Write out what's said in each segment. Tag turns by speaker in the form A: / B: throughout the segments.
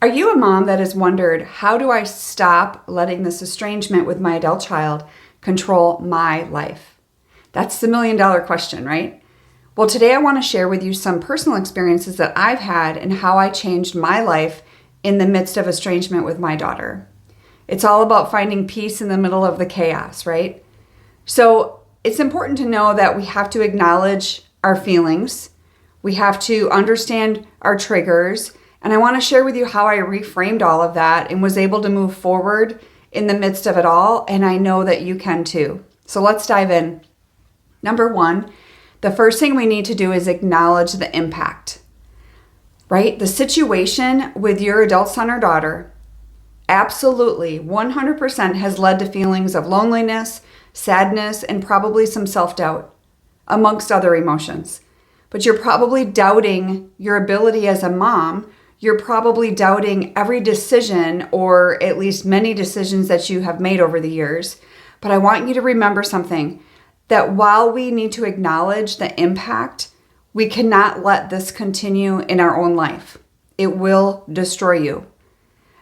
A: Are you a mom that has wondered, how do I stop letting this estrangement with my adult child control my life? That's the million-dollar question, right? Well, today I want to share with you some personal experiences that I've had and how I changed my life in the midst of estrangement with my daughter. It's all about finding peace in the middle of the chaos, right? So it's important to know that we have to acknowledge our feelings. We have to understand our triggers. And I want to share with you how I reframed all of that and was able to move forward in the midst of it all. And I know that you can too. So let's dive in. Number one, the first thing we need to do is acknowledge the impact, right? The situation with your adult son or daughter absolutely 100% has led to feelings of loneliness, sadness, and probably some self-doubt, amongst other emotions. But you're probably doubting your ability as a mom. You're probably doubting every decision, or at least many decisions that you have made over the years. But I want you to remember something, that while we need to acknowledge the impact, we cannot let this continue in our own life. It will destroy you.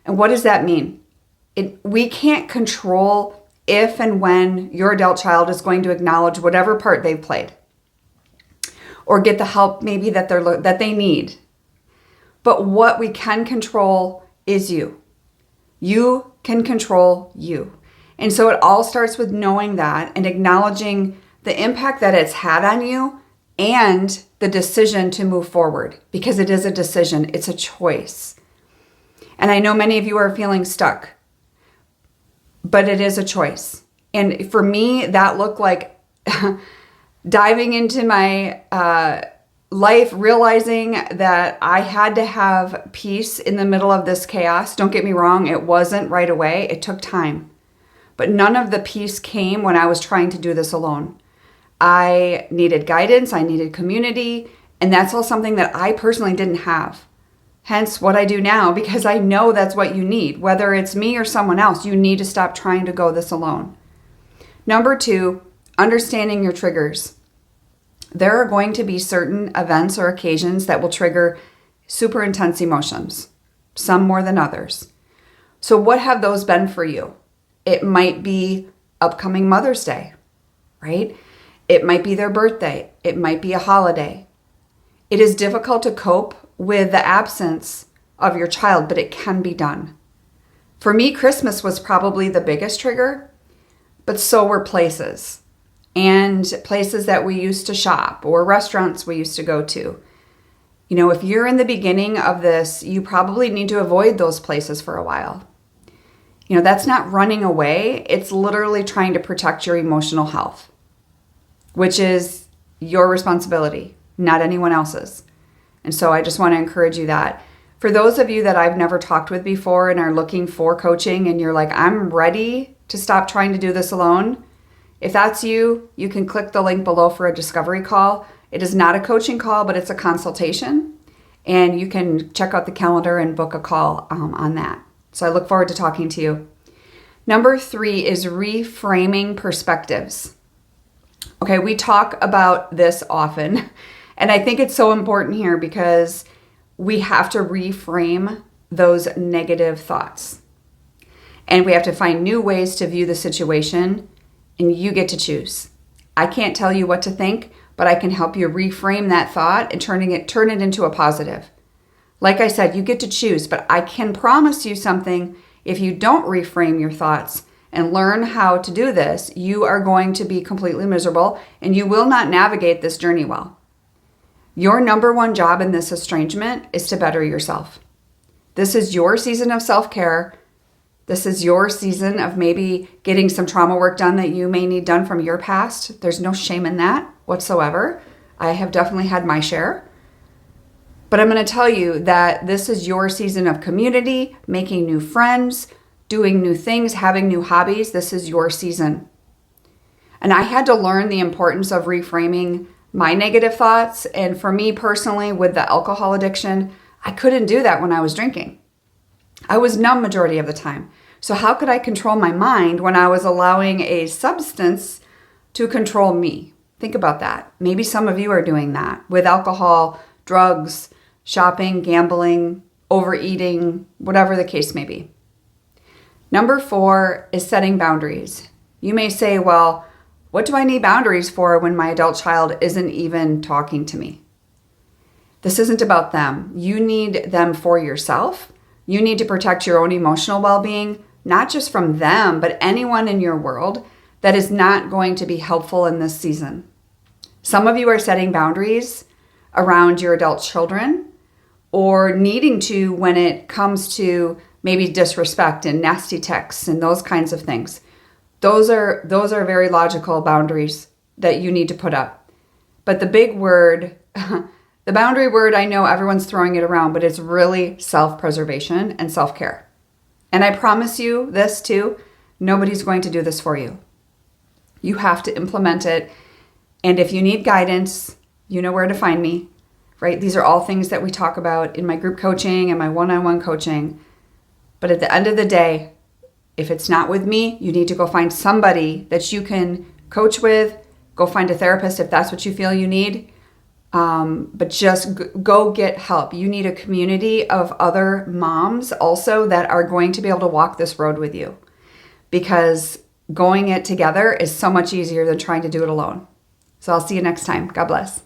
A: And what does that mean? We can't control if and when your adult child is going to acknowledge whatever part they've played or get the help maybe that they need. But what we can control is you. You can control you. And so it all starts with knowing that and acknowledging the impact that it's had on you and the decision to move forward, because it is a decision. It's a choice. And I know many of you are feeling stuck, but it is a choice. And for me, that looked like diving into my life, realizing that I had to have peace in the middle of this chaos. Don't get me wrong, it wasn't right away. It took time. But none of the peace came when I was trying to do this alone. I needed guidance, I needed community, and that's all something that I personally didn't have. Hence what I do now, because I know that's what you need. Whether it's me or someone else, you need to stop trying to go this alone. Number two, understanding your triggers. There are going to be certain events or occasions that will trigger super intense emotions, some more than others. So what have those been for you? It might be upcoming Mother's Day, right? It might be their birthday. It might be a holiday. It is difficult to cope with the absence of your child, but it can be done. For me, Christmas was probably the biggest trigger, but so were places. And places that we used to shop or restaurants we used to go to. You know, if you're in the beginning of this, you probably need to avoid those places for a while. You know, that's not running away. It's literally trying to protect your emotional health, which is your responsibility, not anyone else's. And so I just want to encourage you that. For those of you that I've never talked with before and are looking for coaching and you're like, I'm ready to stop trying to do this alone. If that's you, you can click the link below for a discovery call. It is not a coaching call, but it's a consultation. And you can check out the calendar and book a call on that. So I look forward to talking to you. Number three is reframing perspectives. Okay, we talk about this often. And I think it's so important here because we have to reframe those negative thoughts. And we have to find new ways to view the situation. And you get to choose. I can't tell you what to think, but I can help you reframe that thought and turn it into a positive. Like I said, you get to choose, but I can promise you something. If you don't reframe your thoughts and learn how to do this, you are going to be completely miserable and you will not navigate this journey well. Your number one job in this estrangement is to better yourself. This is your season of self-care. This is your season of maybe getting some trauma work done that you may need done from your past. There's no shame in that whatsoever. I have definitely had my share. But I'm going to tell you that this is your season of community, making new friends, doing new things, having new hobbies. This is your season. And I had to learn the importance of reframing my negative thoughts. And for me personally, with the alcohol addiction, I couldn't do that when I was drinking. I was numb majority of the time. So how could I control my mind when I was allowing a substance to control me? Think about that. Maybe some of you are doing that with alcohol, drugs, shopping, gambling, overeating, whatever the case may be. Number 4 is setting boundaries. You may say, well, what do I need boundaries for when my adult child isn't even talking to me? This isn't about them. You need them for yourself. You need to protect your own emotional well-being, not just from them, but anyone in your world that is not going to be helpful in this season. Some of you are setting boundaries around your adult children or needing to when it comes to maybe disrespect and nasty texts and those kinds of things. Those are very logical boundaries that you need to put up. But the big word, the boundary word, I know everyone's throwing it around, but it's really self-preservation and self-care. And I promise you this too, nobody's going to do this for you. You have to implement it. And if you need guidance, you know where to find me, right? These are all things that we talk about in my group coaching and my one-on-one coaching. But at the end of the day, if it's not with me, you need to go find somebody that you can coach with. Go find a therapist if that's what you feel you need. But just go get help. You need a community of other moms also that are going to be able to walk this road with you. Because going it together is so much easier than trying to do it alone. So I'll see you next time. God bless.